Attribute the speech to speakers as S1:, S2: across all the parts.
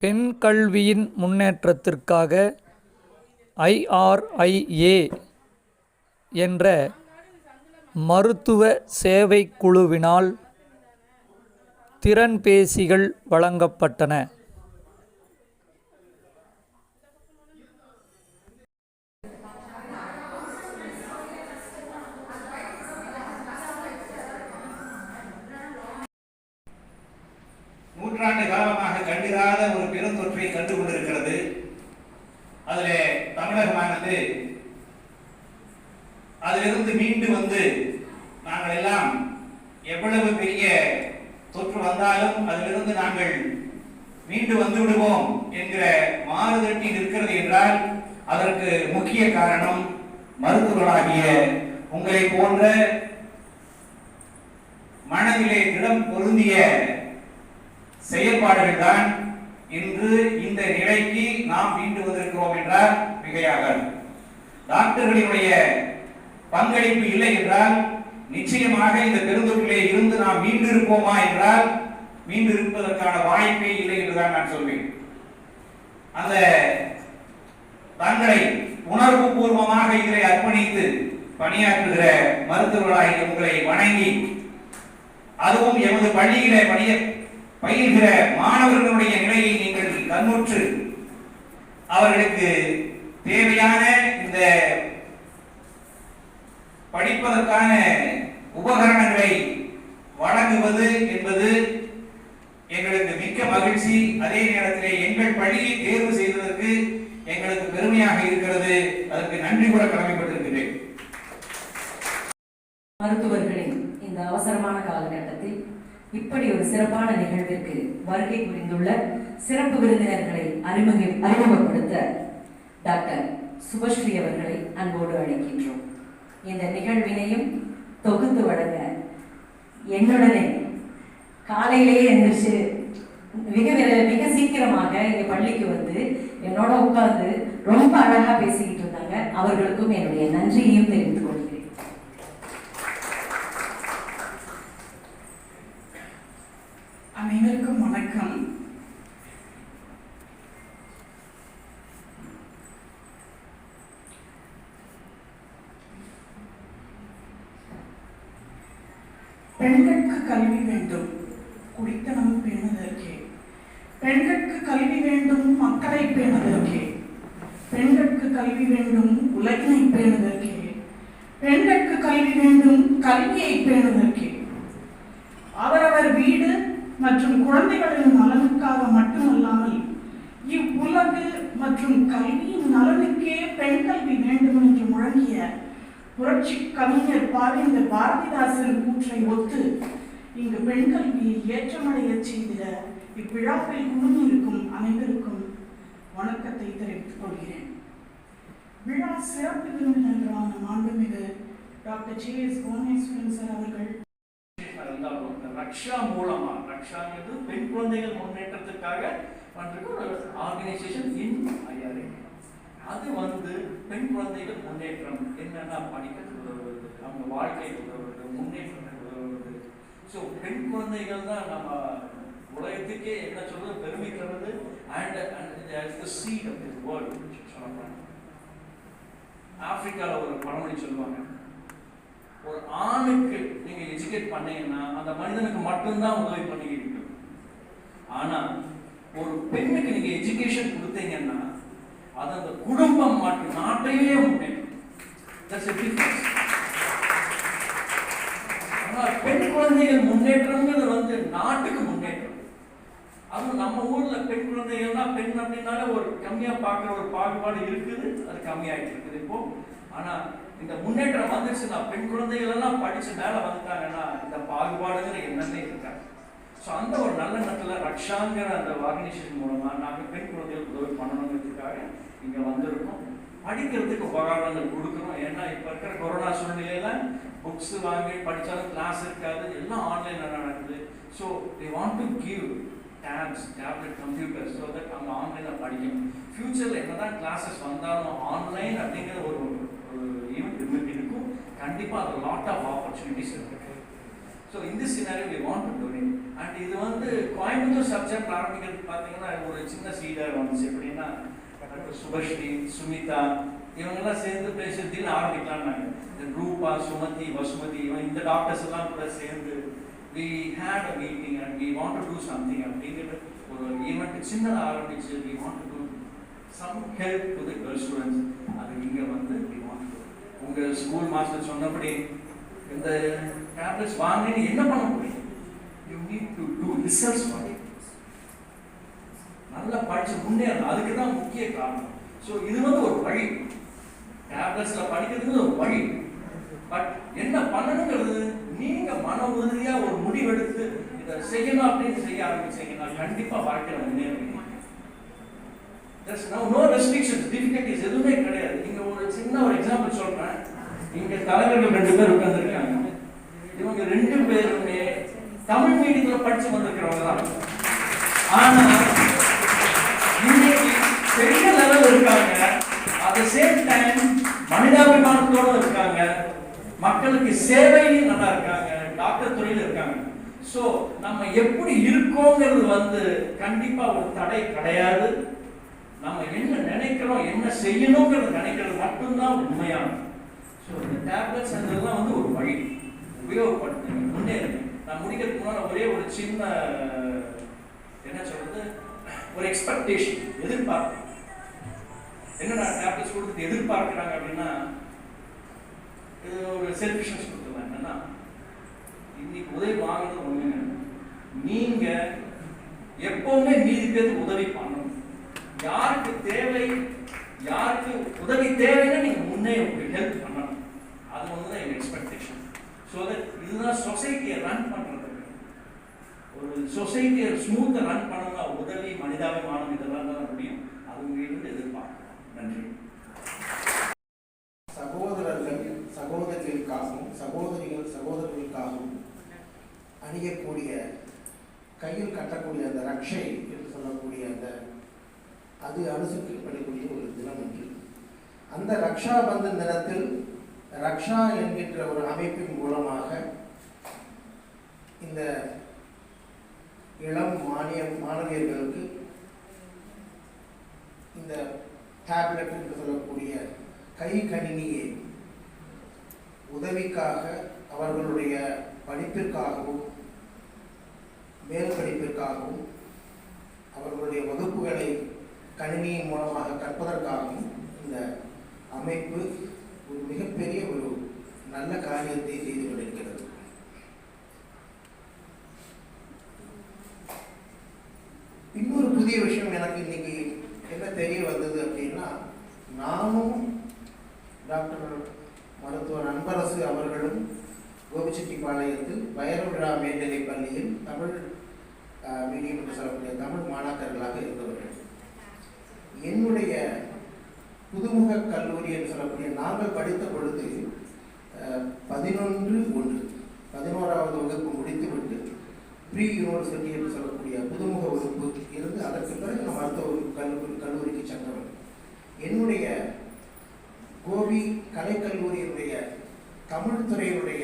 S1: பெண் கல்வியின் முன்னேற்றத்திற்காக IRIA என்ற மருத்துவ சேவைக் குழுவினால் திறன்பேசிகள் வழங்கப்பட்டன.
S2: நூற்றாண்டு காலமாக கண்டிராத ஒரு பெருந்தொற்றை கண்டு கொண்டிருக்கிறது. அதிலே தமிழகமானது அதிலிருந்து மீண்டு வந்து நாங்கள் எல்லாம் எவ்வளவு பெரிய தொற்று வந்தாலும் அதிலிருந்து நாங்கள் மீண்டு வந்து விடுவோம் என்கிற மாறுதட்டில் இருக்கிறது என்றால் அதற்கு முக்கிய காரணம் மருத்துவர்களாகிய உங்களை போன்ற மனதிலே திடம் பொருந்திய செயல்பாடுகள் தான் இன்று இந்த நிலைக்கு நாம் மீண்டு வந்திருக்கிறோம் என்றால் மிகையாகாது. டாக்டர்களினுடைய பங்களிப்பு இல்லை என்றால் நிச்சயமாக இந்த பெருந்தொற்றிலே இருந்து நாம் மீண்டு இருப்போமா என்றால் மீண்டு இருப்பதற்கான வாய்ப்பே இல்லை என்றுதான் நான் சொல்வேன். அந்த தங்களை உணர்வு பூர்வமாக இதை அர்ப்பணித்து பணியாற்றுகிற மருத்துவர்களாக உங்களை வணங்கி, அதுவும் எமது பள்ளியிலே பயில்கிற மாணவர்களுடைய நிலையை நீங்கள் கண்ணுற்று அவர்களுக்கு தேவையான இந்த படிப்பதற்கான உபகரணங்களை வழங்குவது என்பது எங்களுக்கு மிக்க மகிழ்ச்சி. அதே நேரத்திலே எங்கள் பள்ளியை தேர்வு செய்வதற்கு எங்களுக்கு பெருமையாக இருக்கிறது. அதற்கு நன்றி கூட கடமைப்பட்டிருக்கிறேன்.
S3: மருத்துவர்களின் இந்த அவசரமான காலகட்டத்தில் இப்படி ஒரு சிறப்பான நிகழ்விற்கு வருகை புரிந்துள்ள சிறப்பு விருந்தினர்களை அறிமுகப்படுத்த டாக்டர் சுபஸ்ரீ அவர்களை அன்போடு அழைக்கின்றோம். இந்த நிகழ்வினையும் தொகுத்து வழங்க என்னுடனே காலையிலேயே எந்திரிச்சு மிக சீக்கிரமாக எங்க பள்ளிக்கு வந்து என்னோட உட்கார்ந்து ரொம்ப அழகா பேசிக்கிட்டு இருந்தாங்க. அவர்களுக்கும் என்னுடைய நன்றியையும் தெரிவித்துக் கொள்கிறேன்.
S4: அனைவருக்கும் வணக்கம். பெண்களுக்கு கல்வி வேண்டும், குடித்தனம் பேணுதற்கே. பெண்களுக்கு கல்வி வேண்டும், மக்களை பேணுதற்கே. பெண்களுக்கு கல்வி வேண்டும், உலகினை பேணுதற்கே. பெண்களுக்கு கல்வி வேண்டும், கல்வியை பேணுதற்கே. அவரவர் வீடு மற்றும் குழந்தைகளின் நலனுக்காக மட்டுமல்லாமல் இவ்வுலகு மற்றும் கல்வியின் நலனுக்கே பெண் கல்வி வேண்டும் என்று முழங்கிய புரட்சி கவிஞர் பாவேந்தர் பாரதிதாசன் கூற்றை ஒத்து இங்கு பெண் கல்வியை ஏற்றமடைய செய்திட இவ்விழாவில் குழுமியிருக்கும் அனைவருக்கும் வணக்கத்தை தெரிவித்துக் கொள்கிறேன். விழா சிறப்பு விருந்தினர்களான மாண்புமிகு டாக்டர் JS புவனேஸ்வரன் சார் அவர்கள்
S5: ரக்ஷா மூலமா, ரக்ஷாங்கிறது பெண் குழந்தைகள் முன்னேற்றத்துக்காக பண்ற ஒரு ஆர்கனைசேஷன் இன் IRA. அது வந்து பெண் குழந்தைகள் முன்னேற்றம் என்னன்னா படிக்கிறதுக்கு உதவுவது, அவங்க வாழ்க்கைக்கு உதவுவது, முன்னேற்றத்துக்கு உதவுவது. ஸோ பெண் குழந்தைகள் தான் நம்ம உலகத்துக்கே என்ன சொல்றது பெருமை தருவது. And the seat of this world சொல்லலாம். ஆப்பிரிக்காவில் ஒரு பழமொழி சொல்லுவாங்க, ஒரு ஆணுக்கு நீங்க எஜுகேட் பண்ணீங்கன்னா அந்த மனிதனுக்கு மட்டும்தான் உதவி பண்ணிக்கிட்டு. ஆனா ஒரு பெண்ணுக்கு நீங்க எஜுகேஷன் கொடுத்தீங்கன்னா அது அந்த குடும்பம் மற்றும் நாட்டையே முன்னேற்றும். பெண் குழந்தைகள் முன்னேற்றம்ங்கிறது வந்து நாட்டுக்கு முன்னேற்றம். அதுவும் நம்ம ஊர்ல பெண் குழந்தைகள்னா பெண் அப்படின்னால ஒரு கம்மியா பார்க்குற ஒரு பாகுபாடு இருக்குது, அது கம்மியாயிட்டு இருக்குது இப்போ. ஆனா இந்த முன்னேற்றம் வந்துருச்சுன்னா பெண் குழந்தைகள் எல்லாம் படிச்சு மேல வந்துட்டாங்கன்னா இந்த பாகுபாடுங்கிற என்னன்னே இருக்காங்க. ஸோ அந்த ஒரு நல்ல நேரத்தில் ரக்ஷாங்கிற அந்த ஆர்கனைசேஷன் மூலமா நாங்கள் பெண் குழந்தைகளுக்கு உதவி பண்ணணுங்கிறதுக்காக இங்க வந்திருக்கோம். படிக்கிறதுக்கு உபகரணங்கள் கொடுக்குறோம். ஏன்னா இப்ப இருக்கிற கொரோனா சூழ்நிலையில புக்ஸ் வாங்கி படிச்சாலும் கிளாஸ் இருக்காது, எல்லாம் ஆன்லைன்ல நடக்குது. So they want to give tabs, tablet, computer, so that அவங்க ஆன்லைன்ல படிக்கணும். ஃபியூச்சர்ல என்னதான் கிளாஸஸ் வந்தாலும் ஆன்லைன் அப்படிங்கிற ஒரு ஈவெண்ட் இருக்கும். கண்டிப்பா அது லாட் ஆஃப் ஆப்பர்ச்சுனிட்டிஸ் இருக்கு. ஸோ இந்த scenario we want to donate. And இது வந்து கோயம்புத்தூர் சப்ஜெக்ட் ஆரம்பிக்கிறது பார்த்தீங்கன்னா ஒரு சின்ன சீடாக வந்துச்சு. எப்படின்னா டாக்டர் சுபஸ்ரீ, சுமிதா இவங்கெல்லாம் சேர்ந்து பேசுறதுன்னு ஆரம்பிக்கலாம்னாங்க. இந்த ரூபா, சுமதி, வசுமதி இந்த டாக்டர்ஸ் எல்லாம் கூட சேர்ந்து we had a meeting and we want to do something அப்படிங்கிற ஒரு ஈவெண்ட் சின்னதாக ஆரம்பிச்சு we want to do some help to the girl students. அது இங்கே வந்து we want to உங்கள் ஸ்கூல் மாஸ்டர் சொன்னபடி இந்த டேப்லெட்ஸ் வாங்கினு என்ன பண்ண முடியும்? you need to do research for it. நல்லா படிச்சு முன்னேறணும், அதுக்கு தான் முக்கிய காரணம். ஸோ இது வந்து ஒரு வழி, டேப்லெட்ஸ்ல படிக்கிறதுக்கு ஒரு வழி. பட் என்ன பண்ணணுங்கிறது நீங்க மன உறுதியா ஒரு முடிவெடுத்து இதை செய்யணும் அப்படின்னு செய்ய ஆரம்பிச்சீங்கன்னா கண்டிப்பா வாழ்க்கையில முன்னேறுவீங்க. நோ ரெஸ்ட்ரிக்ஷன்ஸ், டிஃபிகல்டிஸ் எதுவுமே கிடையாது. நீங்க ஒரு சின்ன ஒரு எக்ஸாம்பிள் சொல்றேன். இங்க தலைவர்கள் 2 பேர் உட்கார்ந்துருக்காங்க. இவங்க 2 பேருமே தமிழ் மீடியத்துல படிச்சு வந்திருக்கிறவங்க தான். ஆனா இன்னைக்கு பெரிய லெவல் இருக்காங்க. அட் தி சேம் டைம் மனிதாபிமானத்தோட இருக்காங்க, மக்களுக்கு சேவையிலும் நல்லா இருக்காங்க, டாக்டர் துறையில் இருக்காங்க. ஸோ நம்ம எப்படி இருக்கோங்கிறது வந்து கண்டிப்பா ஒரு தடை கிடையாது. நம்ம என்ன நினைக்கிறோம், என்ன செய்யணுங்கிறது நினைக்கிறது மட்டும்தான் உண்மையானது. ஸோ இந்த டேப்லெட்ஸ் அதெல்லாம் வந்து ஒரு வழி, உபயோகப்படுத்துங்க, முன்னேறுங்க. நான் முடிக்கிறதுக்கு முன்னாடி ஒரே ஒரு சின்ன என்ன சொல்றது, ஒரு எக்ஸ்பெக்டேஷன், எதிர்பார்ப்பு. என்ன டேப்லெட்ஸ் கொடுத்து எதிர்பார்க்கிறாங்க அப்படின்னா ஒரு செல்ஃபிஷ்னஸ் கொடுத்துருவாங்க. என்னன்னா இன்னைக்கு உதவி வாங்கினது ஒண்ணுங்க, நீங்க எப்பவுமே மீதி பேருக்கு உதவி பண்ணணும். யாருக்கு தேவை, யாருக்கு உதவி தேவைன்னு நீங்க முன்னே ஹெல்ப் பண்ணணும். அது ஒண்ணுதான் எங்க எக்ஸ்பெக்டேஷன். ஸோ தட் இதுதான் சொசைட்டியை ரன் பண்றது. ஒரு சொசைட்டியை ஸ்மூத்தா ரன் பண்ணணும்னா உதவி, மனிதாபிமானம் இதெல்லாம் தான் முடியும். அது உங்ககிட்ட எதிர்பார்க்கலாம். நன்றி.
S6: சகோதரர்கள் சகோதரிகளுக்காகவும் சகோதரிகள் சகோதரர்களுக்காகவும் அணியக்கூடிய கையில் கட்டக்கூடிய அந்த ரக்ஷை என்று சொல்லக்கூடிய அது அனுசரிக்கப்படக்கூடிய ஒரு தினம் என்று அந்த ரக்ஷா பந்தன் தினத்தில் ரக்ஷா என்கின்ற ஒரு அமைப்பின் மூலமாக இந்த இளம் மாணவியர்களுக்கு இந்த டேப்லெட் என்று சொல்லக்கூடிய கை கணினியை உதவிக்காக அவர்களுடைய படிப்பிற்காகவும் மேல் படிப்பிற்காகவும் அவர்களுடைய வகுப்புகளை கணினியின் மூலமாக கற்பதற்காகவும் இந்த அமைப்பு ஒரு மிகப்பெரிய ஒரு நல்ல காரியத்தை செய்து கொண்டிருக்கிறது. இன்னொரு புதிய விஷயம் எனக்கு இன்னைக்கு என்ன தெரிய வந்தது அப்படின்னா, நானும் டாக்டர் மருத்துவர் அன்பரசு அவர்களும் கோபிச்செட்டிப்பாளையத்தில் வைரவிழா மேல்நிலைப் பள்ளியில் தமிழ் மீடியம் என்று சொல்லக்கூடிய தமிழ் மாணாக்கர்களாக இருந்தவர்கள். என்னுடைய புதுமுக கல்லூரி என்று சொல்லக்கூடிய நாங்கள் படித்த பொழுது 11வது வகுப்பு முடித்துவிட்டு ப்ரீ யூனிவர்சிட்டி என்று சொல்லக்கூடிய புதுமுக வகுப்பு இருந்து அதற்கு பிறகு நான் மருத்துவ கல்லூரிக்கு சென்றவர். என்னுடைய கோபி கலைக்கல்லூரியினுடைய தமிழ் துறையினுடைய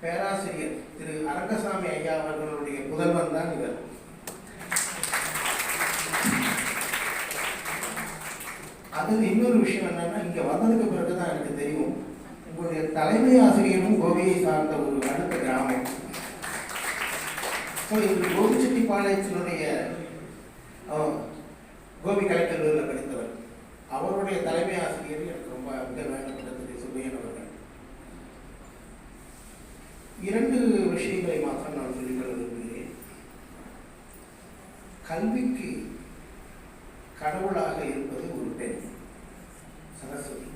S6: பேராசிரியர் திரு அரங்கசாமி ஐயா அவர்களுடைய புதல்வன் தான் இவர். அது இன்னொரு விஷயம் என்னன்னா, இங்க வந்ததுக்கு பிறகுதான் எனக்கு தெரியும் உங்களுடைய தலைமை ஆசிரியரும் கோபியை சார்ந்த ஒரு அடுத்த கிராமம். இவர் கோபிச்செட்டிப்பாளையத்தினுடைய கோபி கலைக்கல்லூரியில் படித்தவர். அவருடைய தலைமை ஆசிரியர் எனக்கு ரொம்ப மிக வேண்டப்பட்ட திரு சுபையன் அவர்கள். 2 விஷயங்களை மாத்திரம் நான் சொல்லிக்கொள்ள விரும்புகிறேன். கல்விக்கு கடவுளாக இருப்பது ஒரு பெண், சரஸ்வதி.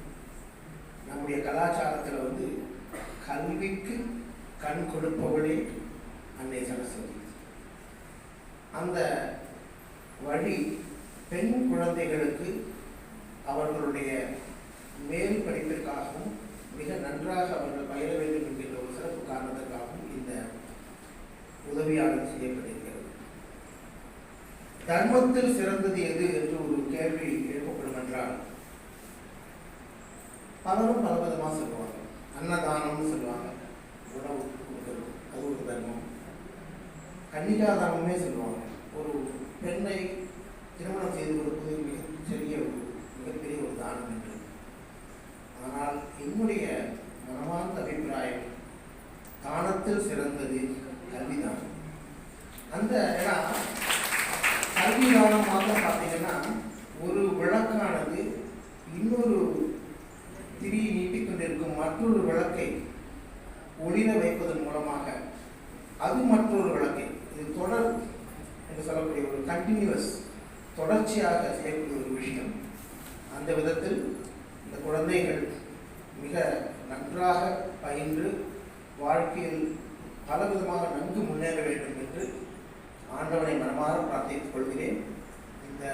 S6: நம்முடைய கலாச்சாரத்தில் கல்விக்கு கண் கொடுப்பவளே அன்னை சரஸ்வதி. அந்த வழி பெண் குழந்தைகளுக்கு அவர்களுடைய மேல் படிப்பிற்காகவும் மிக நன்றாக அவர்கள் பயிர வேண்டும் என்கின்ற ஒரு சிறப்பு காரணத்திற்காகவும் இந்த உதவியாளர் செய்யப்பட்டிருக்கிறது. தர்மத்தில் சிறந்தது எது என்று ஒரு கேள்வி எழுப்பப்படும் என்றால் பலரும் பல விதமாக சொல்லுவாங்க. அன்னதானம்னு சொல்லுவாங்க, உணவு கொடுக்கிறது, அது ஒரு தர்மம். கன்னிகா கன்னிகாதானமே சொல்லுவாங்க. ஒரு பெண்ணை திருமணம் செய்து கொடுப்பது மிகப்பெரிய ஒரு தானம் என்று. ஆனால் என்னுடைய மனமார்ந்த அபிப்பிராயம், தானத்தில் சிறந்தது கல்விதானம். அந்த கல்விதானம் மாத்திரம் பார்த்தீங்கன்னா, ஒரு விளக்கானது இன்னொரு திரியை நீட்டிக்கொண்டிருக்கும் மற்றொரு விளக்கை ஒளிர வைப்பதன் மூலமாக அது மற்றொரு விளக்கை, இது தொடர் என்று சொல்லக்கூடிய ஒரு கண்டினியூஸ், தொடர்ச்சியாக செய்யக்கூடிய ஒரு விஷயம். அந்த விதத்தில் இந்த குழந்தைகள் மிக நன்றாக பயின்று வாழ்க்கையில் பலவிதமாக நன்கு முன்னேற வேண்டும் என்று ஆண்டவனை மனமாற பிரார்த்தித்துக் கொள்கிறேன். இந்த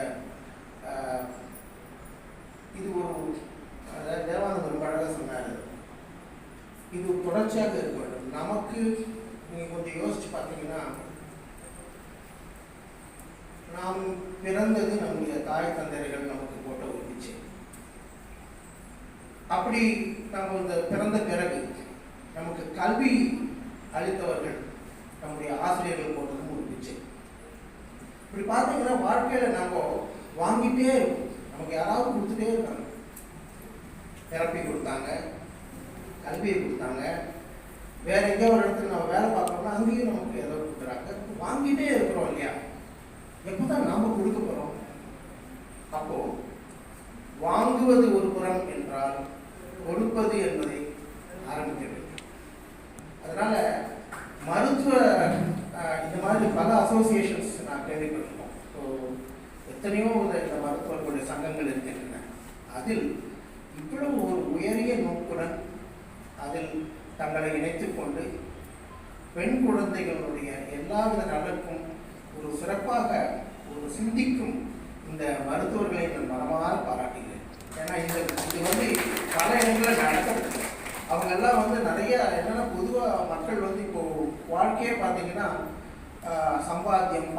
S6: இது ஒரு தேவானந்தர் ரொம்ப அழகாக சொன்னார், இது தொடர்ச்சியாக இருக்க வேண்டும். நமக்கு நீங்கள் கொஞ்சம் யோசிச்சு பார்த்தீங்கன்னா, நாம் பிறந்தது நம்முடைய தாய் தந்தையர்கள் நமக்கு போட்ட ஒரு பிச்சை. அப்படி நம்ம இந்த பிறந்த பிறகு நமக்கு கல்வி அளித்தவர்கள் நம்முடைய ஆசிரியர்கள் போட்டதும் ஒரு பிச்சை. இப்படி பார்த்தீங்கன்னா வாழ்க்கையில் நம்ம வாங்கிட்டே இருக்கோம். நமக்கு யாராவது கொடுத்துட்டே இருக்காங்க. தெரப்பி கொடுத்தாங்க, கல்வியை கொடுத்தாங்க, வேற எங்கேயோ ஒரு இடத்துல நம்ம வேலை பார்க்கறோம்னா அங்கேயும் நமக்கு ஏதோ கொடுக்குறாங்க. வாங்கிட்டே இருக்கிறோம் இல்லையா? எப்போதான் நாம கொடுக்க போறோம்? அப்போ வாங்குவது ஒரு புறம் என்றால் கொடுப்பது என்பதை ஆரம்பிக்க வேண்டும். அதனால மருத்துவ இந்த மாதிரி பல அசோசியேஷன்ஸ் நான் கேள்விப்பட்டிருக்கோம். ஸோ எத்தனையோ இந்த மருத்துவர்களுடைய சங்கங்கள் இருக்கின்றன. அதில் இவ்வளவு ஒரு உயரிய நோக்குடன் அதில் தங்களை இணைத்துக் கொண்டு பெண் குழந்தைகளுடைய எல்லாவித நலனுக்கும் ஒரு சிறப்பாக ஒரு சிந்திக்கும் இந்த மருத்துவர்களை நான் மனமாற பாராட்டுகிறேன். ஏன்னா இது வந்து பல இடங்களில் நடக்கிறது. அவங்கெல்லாம் நிறைய என்னென்னா, பொதுவாக மக்கள் இப்போ வாழ்க்கையே பார்த்தீங்கன்னா சம்பாத்தியம்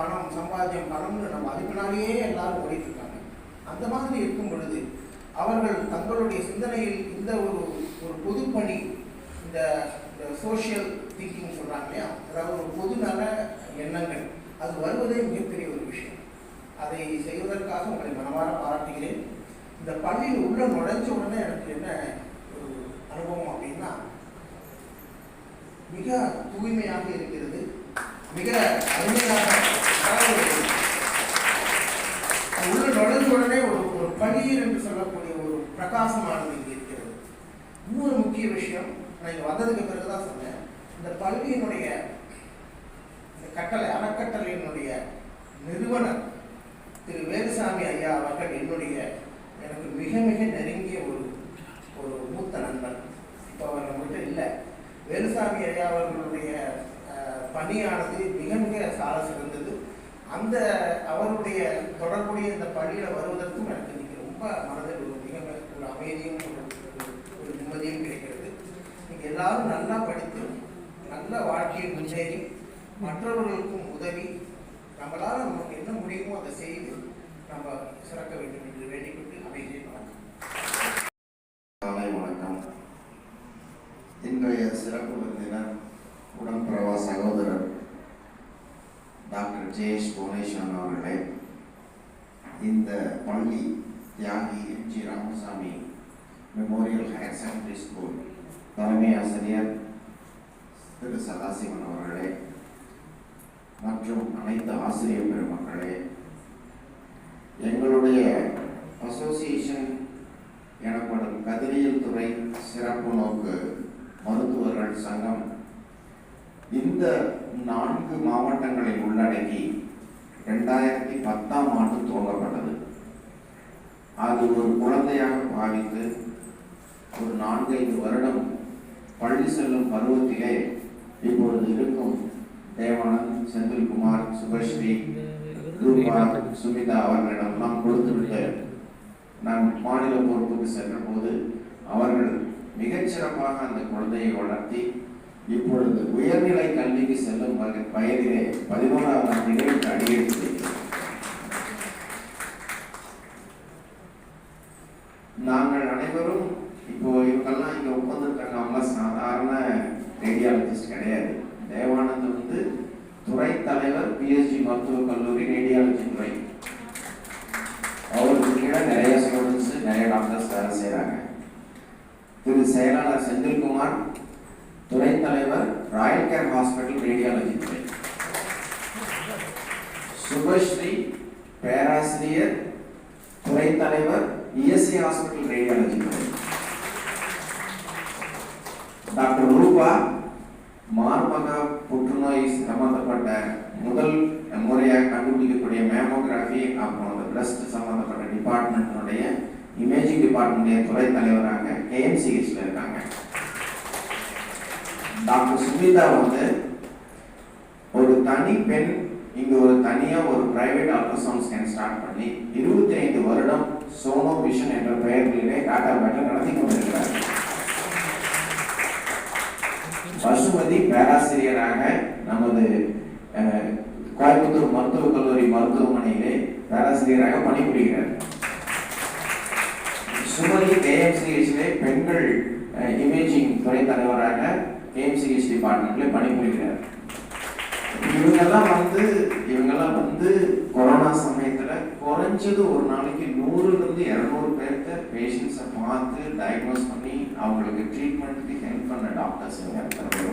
S6: பணம்னு நம்ம அதுக்குனாலேயே எல்லாரும் ஓடிட்டு இருக்காங்க. அந்த மாதிரி இருக்கும் பொழுது அவர்கள் தங்களுடைய சிந்தனையில் இந்த ஒரு பொதுப்பணி, இந்த சோஷியல் திங்கிங் சொல்கிறாங்க இல்லையா, அதாவது ஒரு பொதுநல எண்ணங்கள், அது வருவதே மிகப்பெரிய ஒரு விஷயம். அதை செய்வதற்காக உங்களை மனமாற பாராட்டுகிறேன். இந்த பள்ளியில் உள்ள நுழைஞ்ச உடனே எனக்கு என்ன ஒரு அனுபவம் அப்படின்னா, மிக தூய்மையாக இருக்கிறது, மிக அருமையாக. உள்ள நுழைஞ்ச உடனே ஒரு பள்ளியில் என்று சொல்லக்கூடிய ஒரு பிரகாசமானது இங்கே இருக்கிறது. இன்னொரு முக்கிய விஷயம், நான் இங்கே வந்ததுக்கு பிறகுதான் சொன்னேன், இந்த பள்ளியினுடைய அறக்கட்டளையினுடைய நிறுவனர் திரு வேலுசாமி ஐயா அவர்கள் எனக்கு மிக மிக நெருங்கிய ஒரு மூத்த நண்பன். இப்போ அவர் நம்மகிட்ட இல்லை. வேலுசாமி ஐயா அவர்களுடைய பணியானது மிக மிக சால சிறந்தது. அந்த அவருடைய தொடர்புடைய இந்த பள்ளியில் வருவதற்கும் எனக்கு இன்னைக்கு ரொம்ப மனதில் ஒரு அமைதியும் ஒரு நிம்மதியும் கிடைக்கிறது. நீங்கள் எல்லாரும் நல்லா படித்து நல்ல வாழ்க்கையை முன்னேறி மற்றவர்களுக்கும் உதவி, நம்மளால் நமக்கு என்ன முடியுமோ அதை செய்து நம்ம சிறக்க வேண்டும் என்று வேண்டிக்கொண்டு அமைதியை வணக்கம்.
S7: காலை வணக்கம். இன்றைய சிறப்பு விருந்தினர் உடன்பிறவா சகோதரர் டாக்டர் ஜேஎஸ் புவனேஸ்வரன் அவர்களே, இந்த பள்ளி தியாகி MG Ramasamy memorial higher secondary school தலைமை ஆசிரியர் திரு சதாசிவன் அவர்களே மற்றும் அனைத்து ஆசிரியர் பெருமக்களே, எங்களுடைய அசோசியேஷன் எனப்படும் கதிரியல் துறை சிறப்பு நோக்கு மருத்துவர்கள் சங்கம் இந்த 4 மாவட்டங்களை உள்ளடக்கி 2010ஆம் ஆண்டு துவங்கப்பட்டது. அது ஒரு குழந்தையாக பாவித்து ஒரு 4-5 வருடம் பள்ளி செல்லும் பருவத்திலே இப்பொழுது இருக்கும் தேவானந்த், செந்தில்குமார், சுபஸ்ரீ, ரூபா, சுமிதா அவர்களிடம் நாம் கொடுத்துவிட்டு நான் மாநில பொறுப்புக்கு சென்ற போது அவர்கள் மிகச்சிறப்பாக அந்த குழந்தையை வளர்த்தி இப்பொழுது உயர்நிலை கல்விக்கு செல்லும் வயதிலே 11ஆம் ஆண்டிலே அடியெடுத்து நாங்கள் அனைவரும் இப்போ இவங்கெல்லாம் இங்க உட்கார்ந்துருக்காங்க. அவங்க சாதாரண ரேடியாலஜிஸ்ட் கிடையாது. தேவானந்த் துறை தலைவர் பிஎஸ்ஜி மருத்துவக் கல்லூரி ரேடியாலஜி துறை. அவருக்கு கீழே நிறைய ஸ்டூடெண்ட்ஸ், நிறைய டாக்டர்ஸ் வேலை செய்கிறாங்க. திரு செயலாளர் செந்தில்குமார், துறை தலைவர் ராயல் கேர் ஹாஸ்பிட்டல் ரேடியாலஜி துறை. சுபஸ்ரீ, பேராசிரியர், துறை தலைவர் இஎஸ்ஐ ஹாஸ்பிட்டல் ரேடியாலஜி துறை. டாக்டர் ரூபா, மார்பக புற்றுநோய் சம்பந்தப்பட்ட முதல் முறையாக கண்டுபிடிக்கக்கூடிய மேமோகிராஃபி அப்புறம் அந்த பிரஸ்ட் சம்பந்தப்பட்ட டிபார்ட்மெண்ட்டுடைய இமேஜிங் டிபார்ட்மெண்டைய துறை தலைவராக கேஎம்சிஹெச்ல இருக்காங்க. டாக்டர் சுமிதா வந்து ஒரு தனி பெண் இங்க ஒரு தனியா ஒரு பிரைவேட் அல்ட்ராசவுண்ட் ஸ்கேன் ஸ்டார்ட் பண்ணி 25 வருடம் சோனோ விஷன் என்ற பெயரிலே காட்டாபேட்டில் நடத்தி கொண்டிருக்கிறார். பசுமதி பேராசிரியராக நமது கோயம்புத்தூர் மருத்துவக் கல்லூரி மருத்துவமனையிலே பேராசிரியராக பணிபுரிகிறார். சுமதி கேஎம்சிஹெச்லே பெண்கள் இமேஜிங் துறை தலைவராக கேஎம்சிஹெச் டிபார்ட்மெண்ட்ல பணிபுரிகிறார். இவங்கெல்லாம் வந்து கொரோனா சமயத்துல குறைஞ்சது ஒரு நாளைக்கு 100-200 பேர்த்த பேஷண்ட்ஸை பார்த்து டயக்னோஸ் பண்ணி அவங்களுக்கு ட்ரீட்மெண்ட்டுக்கு ஹெல்ப் பண்ண டாக்டர்ஸ் இருக்கிறாங்க.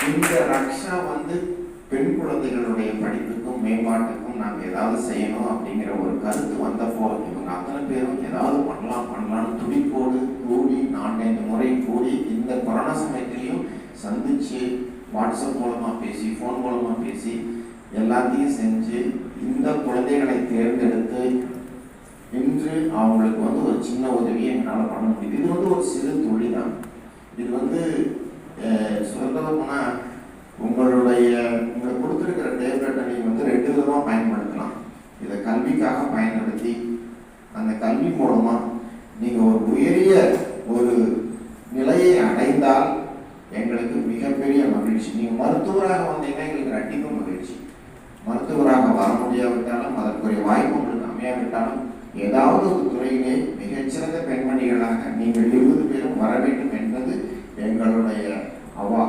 S7: இந்த ரக்ஷா வந்து பெண் குழந்தைகளுடைய படிப்புக்கும் மேம்பாட்டுக்கும் நாம் ஏதாவது செய்யணும் அப்படிங்கிற ஒரு கருத்து வந்தப்போ இவங்க அத்தனை பேரும் ஏதாவது பண்ணலாம்னு துடிப்போடு கூடி 4-5 முறை கூடி இந்த கொரோனா சமயத்திலையும் சந்திச்சு வாட்ஸ்அப் மூலமா பேசி, ஃபோன் மூலமா பேசி எல்லாத்தையும் செஞ்சு இந்த குழந்தைகளை தேர்ந்தெடுத்து இன்று அவங்களுக்கு வந்து ஒரு சின்ன உதவியை என்னால் பண்ண முடியுது. இது வந்து ஒரு சிறு தொழில் தான். இது வந்து சொல்ல போனால் உங்களுக்கு கொடுத்துருக்கிற டேப்லெட்டை நீங்கள் வந்து 2 விதமாக பயன்படுத்தலாம். இதை கல்விக்காக பயன்படுத்தி அந்த கல்வி மூலமாக நீங்கள் ஒரு உயரிய ஒரு நிலையை அடைந்தால் எங்களுக்கு மிகப்பெரிய மகிழ்ச்சி. நீங்கள் மருத்துவராக வந்தீங்கன்னா எங்களுக்கு ரெட்டிப்பு மகிழ்ச்சி. மருத்துவராக வர முடியாவிட்டாலும் அதற்குரிய வாய்ப்பு உங்களுக்கு அமையாவிட்டாலும் ஏதாவது ஒரு துறையிலே மிகச்சிறந்த பெண்மணிகளாக நீங்கள் 20 பேரும் வர வேண்டும் என்பது எங்களுடைய அவா.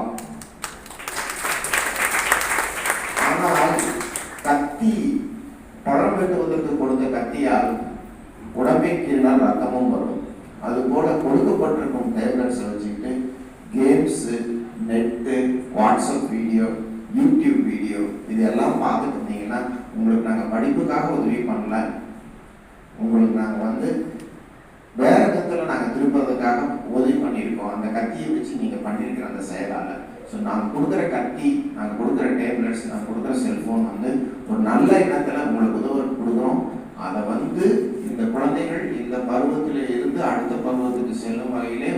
S7: ஆனால் கத்தி பழம் வெட்டுவதற்கு கொடுத்த கத்தியால் உடம்பை கீழினால் ரத்தமும் வரும். அது போல கொடுக்கப்பட்டிருக்கும் டேப்லெட்ஸை வச்சுக்கிட்டு games, net, WhatsApp video, YouTube video இதெல்லாம் பார்த்துட்டு இருந்தீங்கன்னா உங்களுக்கு நாங்கள் படிப்புக்காக உதவி பண்ணல, உங்களுக்கு நாங்கள் வந்து வேற விதத்தில் நாங்கள் திருப்பதற்காக உதவி பண்ணியிருக்கோம். அந்த கத்தியை வச்சு நீங்கள் பண்ணியிருக்கிற அந்த செயலால் ஸோ நாங்கள் கொடுக்குற கத்தி, நாங்கள் கொடுக்குற டேப்லெட்ஸ், நாங்கள் கொடுக்குற செல்ஃபோன் வந்து ஒரு நல்ல எண்ணத்தில் உங்களுக்கு உதவி கொடுக்குறோம். அதை வந்து இந்த குழந்தைகள் இந்த பருவத்தில் இருந்து அடுத்த பருவத்துக்கு செல்லும் வகையிலே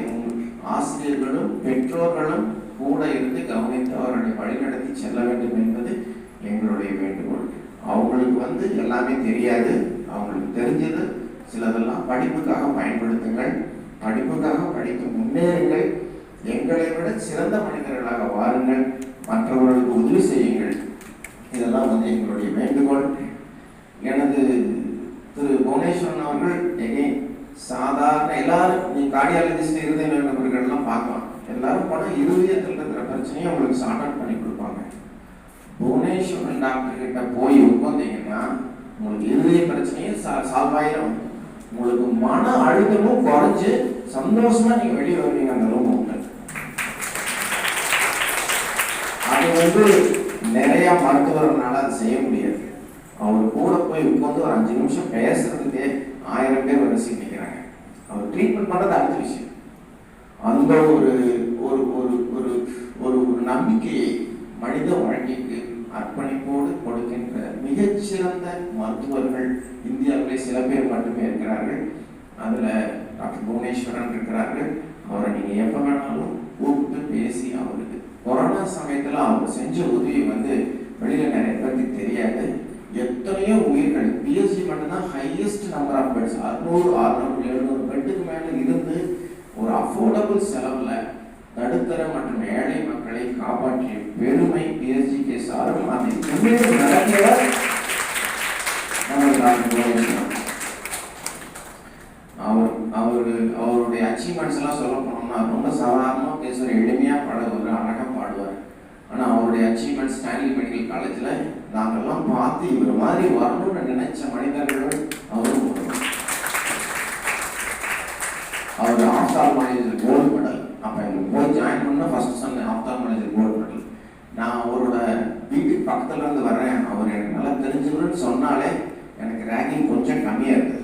S7: ஆசிரியர்களும் பெற்றோர்களும் கூட இருந்து கவனித்து அவர்களை வழிநடத்தி செல்ல வேண்டும் என்பது எங்களுடைய வேண்டுகோள். அவங்களுக்கு வந்து எல்லாமே தெரியாது, அவங்களுக்கு தெரிஞ்சது சிலதெல்லாம் படிப்புக்காக பயன்படுத்துங்கள், படிப்புக்காக படித்து முன்னேறுங்கள், எங்களை விட சிறந்த மனிதர்களாக வாருங்கள், மற்றவர்களுக்கு உதவி செய்யுங்கள். இதெல்லாம் வந்து எங்களுடைய வேண்டுகோள். எனது திரு புவனேஸ்வரன் அவர்கள் எகைன் சாதாரண எல்லாரும் நீ கார்டியாலஜிஸ்ட் இருதய நோய்கள்லாம் பார்க்கலாம், எல்லாரும் போனால் இருதயத்தில் இருக்கிற பிரச்சனையை உங்களுக்கு சார்ட் அவுட் பண்ணி கொடுப்பாங்க. புவனேஸ்வரன் டாக்டர் கிட்ட போய் உட்காந்தீங்கன்னா உங்களுக்கு இருதய பிரச்சனையே சால்வ் ஆயிரும். உங்களுக்கு மன அழுத்தமும் குறைஞ்சு சந்தோஷமா நீங்க வெளியே வருவீங்க அந்த ரூம் விட்டு. அது வந்து நிறைய மருத்துவர்களால அது செய்ய முடியாது. அவர் கூட போய் உட்காந்து ஒரு 5 நிமிஷம் பேசுறதுக்கே 1000 பேர் வரிசை நிற்கிறாங்க. அவர் ட்ரீட்மெண்ட் பண்றது அடுத்த விஷயம். அந்த ஒரு ஒரு ஒரு ஒரு ஒரு நம்பிக்கையை மனித வாழ்க்கைக்கு அர்ப்பணிப்போடு கொடுக்கின்ற மிகச்சிறந்த மருத்துவர்கள் இந்தியாவிலே சில பேர் மட்டுமே இருக்கிறார்கள். அதுல டாக்டர் புவனேஸ்வரன் இருக்கிறார்கள். அவரை நீங்க எப்ப வேணாலும் கூப்பிட்டு பேசி அவருக்கு கொரோனா சமயத்துல அவர் செஞ்ச உதவி வந்து வெளியில நிறைய பேருக்கு தெரியாது. எத்தனையோ உயிர்கள் பிஎஸ்சி மட்டும்தான் ஹையஸ்ட் நம்பர் ஆஃப் பெட்ஸ் 600, 600, 700 பெட்டுக்கு மேல இருந்து ஒரு அஃபோர்டபுள் செலவுல நடுத்தர மற்றும் ஏழை மக்களை காப்பாற்றிய பெருமை பிஎஸ்ஜிக்கு சாரும். அதை நடத்தியவர் அவர் அவருடைய அச்சீவ்மெண்ட்ஸ் எல்லாம் சொல்ல போனோம்னா ரொம்ப சாதாரணமாக பேசுவார், எளிமையாக பாடுவார், அழகாக பாடுவார். ஆனால் அவருடைய அச்சீவ்மெண்ட்ஸ் ஸ்டான்லி மெடிக்கல் காலேஜில் நாங்கள்லாம் பார்த்து இவர் மாதிரி வரணும்னு நினைச்ச மனிதர்கள் அவரும் ஒருவர். அவர் ஆப்தால்மாலஜியில் கோல்டு மெடல். அப்போ எனக்கு போய் ஜாயின் பண்ண ஃபர்ஸ்ட் சொன்னேன் ஆப்தால்மாலஜியில் கோல்டு மெடல். நான் அவரோட வீட்டுக்கு பக்கத்துல இருந்து வர்றேன், அவர் எனக்கு நல்லா தெரிஞ்சுக்கணும்னு சொன்னாலே எனக்கு ரேங்கிங் கொஞ்சம் கம்மியாக இருக்குது.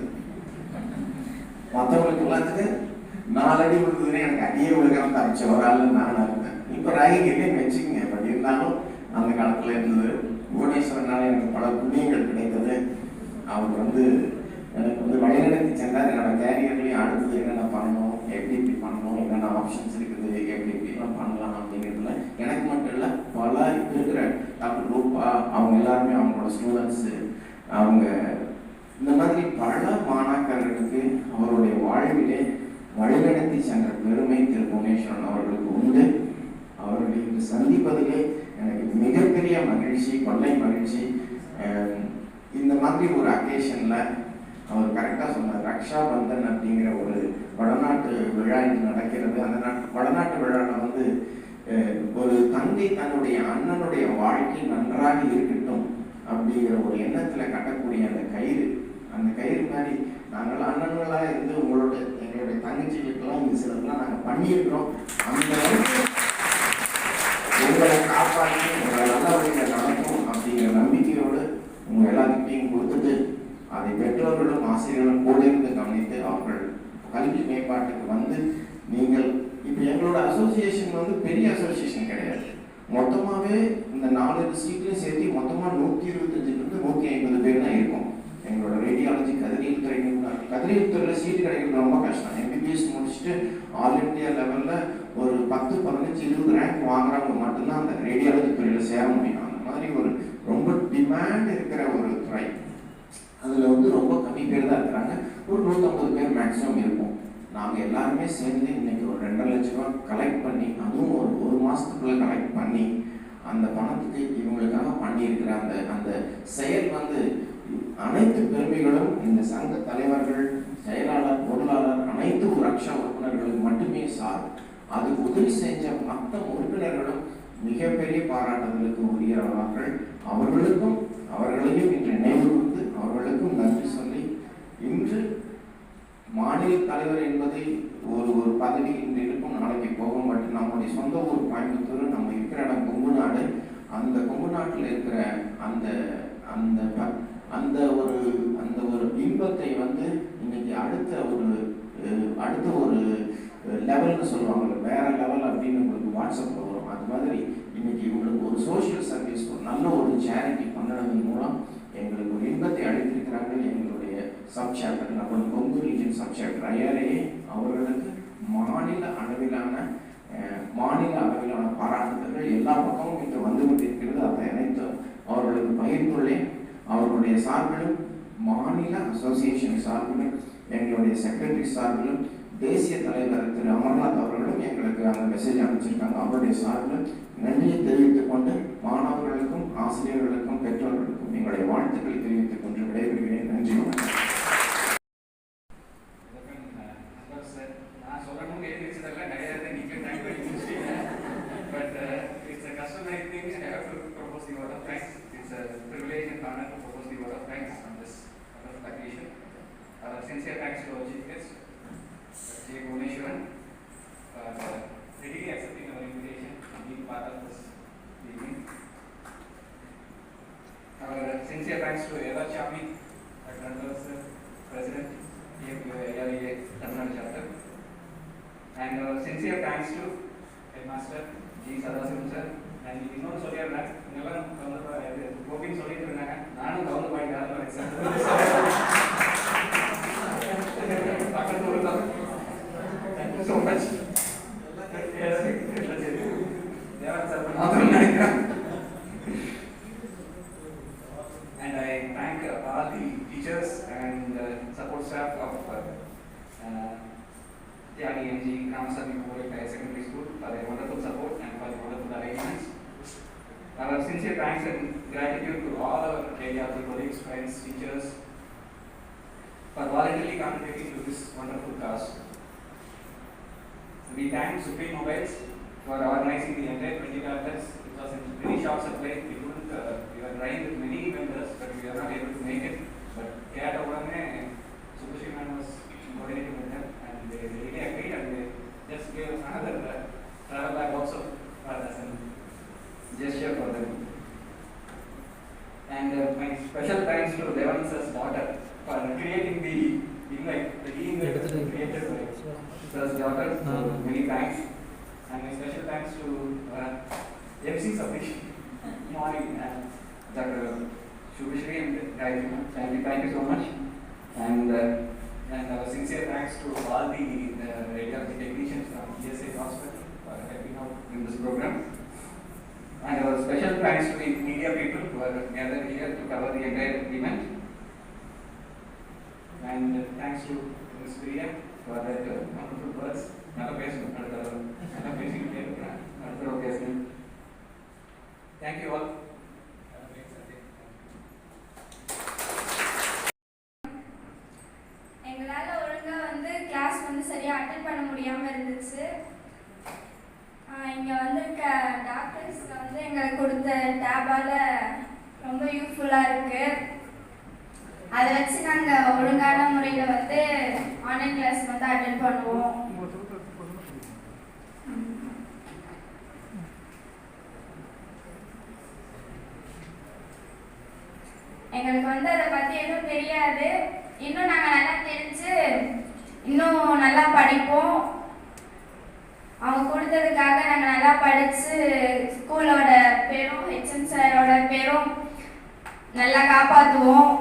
S7: மற்றவங்களுக்கு எல்லாத்துக்கு 4 அடி விழுந்ததுன்னு எனக்கு அடியே விழுகிறத அடிச்ச ஒரு ஆள் நான் இருந்தேன். இப்போ ரேங்கிங் இல்லைன்னு வச்சுக்கோங்க. பட் இருந்தாலும் அந்த காலத்தில் இருந்தது. புவனேஸ்வரனால எனக்கு பல புண்ணியங்கள் கிடைத்தது. அவர் எனக்கு வழிநடத்தி சென்றார். என்னோட கேரியர்லையும் அடுத்தது என்னென்ன பண்ணணும், எப்படி இப்படி பண்ணணும், என்னென்ன ஆப்ஷன்ஸ் இருக்குது, எப்படி இப்படிலாம் பண்ணலாம் அப்படிங்கிறதுல எனக்கு மட்டும் இல்லை, பல இருக்கிற டாக்டர் ரூபா அவங்க எல்லாருமே அவங்களோட ஸ்டூடெண்ட்ஸு அவங்க இந்த மாதிரி பல மாணாக்கர்களுக்கு அவருடைய வாழ்விலே வழிநடத்தி சென்ற பெருமை திரு புவனேஸ்வரன் அவர்களுக்கு உண்டு. அவர்களை இன்று சந்திப்பதிலே எனக்கு மிகப்பெரிய மகிழ்ச்சி, கொள்ளை மகிழ்ச்சி. இந்த மாதிரி ஒரு அக்கேஷனில் அவர் கரெக்டாக சொன்னார், ரக்ஷா பந்தன் அப்படிங்கிற ஒரு வடநாட்டு விழா இன்று நடக்கிறது. அந்த வடநாட்டு விழாவில் ஒரு தங்கை தன்னுடைய அண்ணனுடைய வாழ்க்கை நன்றாக இருக்கட்டும் அப்படிங்கிற ஒரு எண்ணத்தில் கட்டக்கூடிய அந்த கயிறு மாதிரி நாங்கள் அண்ணன்களாக இருந்து எங்களுடைய தங்கச்சிகளுக்கெல்லாம் இந்த சிலதெல்லாம் நாங்கள் பண்ணியிருக்கிறோம். அந்த உங்களை காப்பாற்றி உங்களை நல்ல வழியில் நடக்கும் அப்படிங்கிற நம்பிக்கையோடு உங்கள் எல்லாத்துக்கிட்டையும் கொடுத்துட்டு அதை பெற்றோர்களும் ஆசிரியர்களும் கூட இருந்து கவனித்து அவர்கள் கல்வி மேம்பாட்டுக்கு நீங்கள் இப்போ எங்களோட அசோசியேஷன் பெரிய அசோசியேஷன் கிடையாது. மொத்தமாகவே இந்த 4 சீட்லையும் சேர்த்து மொத்தமாக 125 150 பேர் தான் இருக்கும். எங்களோட ரேடியாலஜி கதிரியல் துறையில் சீட்டு கிடைக்கிறது ரொம்ப கஷ்டம். எம்பிபிஎஸ் முடிச்சுட்டு ஆல் இண்டியா லெவலில் ஒரு 10, 15, 20 ரேங்க் வாங்குறவங்க மட்டும்தான் அந்த ரேடியாலஜி துறையில் சேர முடியும். அந்த மாதிரி ஒரு ரொம்ப டிமாண்ட் இருக்கிற ஒரு துறை. அதில் ரொம்ப கம்மி பேர் தான் இருக்கிறாங்க. ஒரு 150 பேர் மேக்ஸிமம் இருக்கும். நாங்கள் எல்லாருமே சேர்ந்து இன்னைக்கு ஒரு 2.5 லட்ச ரூபா கலெக்ட் பண்ணி, அதுவும் ஒரு மாதத்துக்குள்ளே கலெக்ட் பண்ணி அந்த பணத்துக்கு இவங்களுக்காக பண்ணியிருக்கிற அந்த செயல் அனைத்து பெருமைகளும் இந்த சங்க தலைவர்கள், செயலாளர், பொருளாளர், அனைத்து ரக்ஷா உறுப்பினர்களுக்கு மட்டுமே சாரும். அதுக்கு உதவி செஞ்ச மற்ற உறுப்பினர்களும் மிகப்பெரிய பாராட்டுதலுக்கு உரியவர்கள். அவர்களையும் இன்று நினைவு கூர்ந்து அவர்களுக்கும் நன்றி சொல்லி, இன்று மாநில தலைவர் என்பதை ஒரு பதவி இன்று இருக்கும், நாளைக்கு போகும். பட் நம்முடைய சொந்த ஊர் கோயம்புத்தூர், நம்ம இருக்கிற இடம் கொங்கு நாடு. அந்த கொங்கு நாட்டில் இருக்கிற அந்த ஒரு இன்பத்தை இன்னைக்கு அடுத்த ஒரு லெவல்னு சொல்லுவாங்க, வேற லெவல் அப்படின்னு உங்களுக்கு வாட்ஸ்அப்பில் வரும். அது மாதிரி இன்னைக்கு இவங்களுக்கு ஒரு சோஷியல் சர்வீஸ், ஒரு நல்ல ஒரு சேரிட்டி பண்ணுறதன் மூலம் எங்களுக்கு ஒரு இன்பத்தை அளித்திருக்கிறாங்க. எங்களுடைய சப் சாப்டர், நம்ம Kongu region sub chapter IRA அவர்களுக்கு மாநில அளவிலான பாராட்டுதல்கள் எல்லா பக்கமும் இன்று கொண்டிருக்கிறது. அதை அனைத்தும் அவர்களுக்கு பகிர்ந்துள்ளேன். அவர்களுடைய சார்பிலும், மாநில அசோசியேஷன் சார்பிலும், எங்களுடைய செக்ரட்டரி சார்பிலும், தேசிய தலைவர் திரு அமர்நாத் அவர்களும் எங்களுக்கு அந்த மெசேஜ் அனுப்பிச்சிருக்காங்க. அவருடைய சார்பில் நன்றியை தெரிவித்துக் கொண்டு மாணவர்களுக்கும், ஆசிரியர்களுக்கும், பெற்றோர்களுக்கும் எங்களுடைய வாழ்த்துக்களை தெரிவித்துக் கொண்டு விடைபெறுகிறேன். நன்றி.
S2: Sincere thanks to our chief guest, J. Bhuvaneshwaran, for readily accepting our invitation and being part of this evening. Our sincere thanks to Eva Chami, Dr. President, AIREA Tamil Nadu chapter, and our sincere thanks to Headmaster G. Sadasivam sir. And இன்னொரு சொல்லிடுறேன், இதெல்லாம் கோபின்னு சொல்லிட்டு இருந்தாங்க, நானும் count point ஆரம்பம் sir. Thank you so much. And I thank all the teachers and support staff of Tyagi NG Ramasamy Memorial Higher Secondary School for their wonderful support and for the wonderful arrangements. Our sincere thanks and gratitude to all our radiology colleagues, friends, teachers for voluntarily contributing to this this wonderful cause. We thank Supreme Mobiles for organizing the entire 20 tablets. It was in very short supply. We were trying with many vendors, but we were not able to make it. But Kata Subhashri man was coordinating with them, and they really agreed, and they just gave us another travel bag also for us and gesture for them. And my special thanks to Devan's daughter for creating the invite, the e-invite was created by his daughter. So many thanks. And my special thanks to MC Sabish, morning, Dr. Shubhashri and Gayatri. Thank you so much. And our sincere thanks to all the radiology technicians from GSA Hospital for helping out in this program. And our special thanks to the media people who are gathered here to cover the entire event. And thanks to Ms. Priya for that wonderful words. Thank you all.
S8: எங்களால் ஒழுங்காக வந்து class வந்து சரியாக attend பண்ண முடியாமல் இருந்துச்சு. இங்கே வந்திருக்க டாக்டர்ஸ் வந்து எங்களுக்கு கொடுத்த டேபால் ரொம்ப யூஸ்ஃபுல்லாக இருக்குது. அதை வச்சு நாங்கள் ஒழுங்கான முறையில் வந்து ஆன்லைன் கிளாஸ் வந்து அட்டென்ட் பண்ணுவோம். எங்களுக்கு வந்து அதை பற்றி எதுவும் தெரியாது. இன்னும் நாங்கள் நல்லா தெரிஞ்சு இன்னும் நல்லா படிப்போம். அவங்க கொடுத்ததுக்காக நாங்கள் நல்லா படித்து ஸ்கூலோட பேரும் ஹெச்எம் சாரோட பேரும் நல்லா காப்பாற்றுவோம்.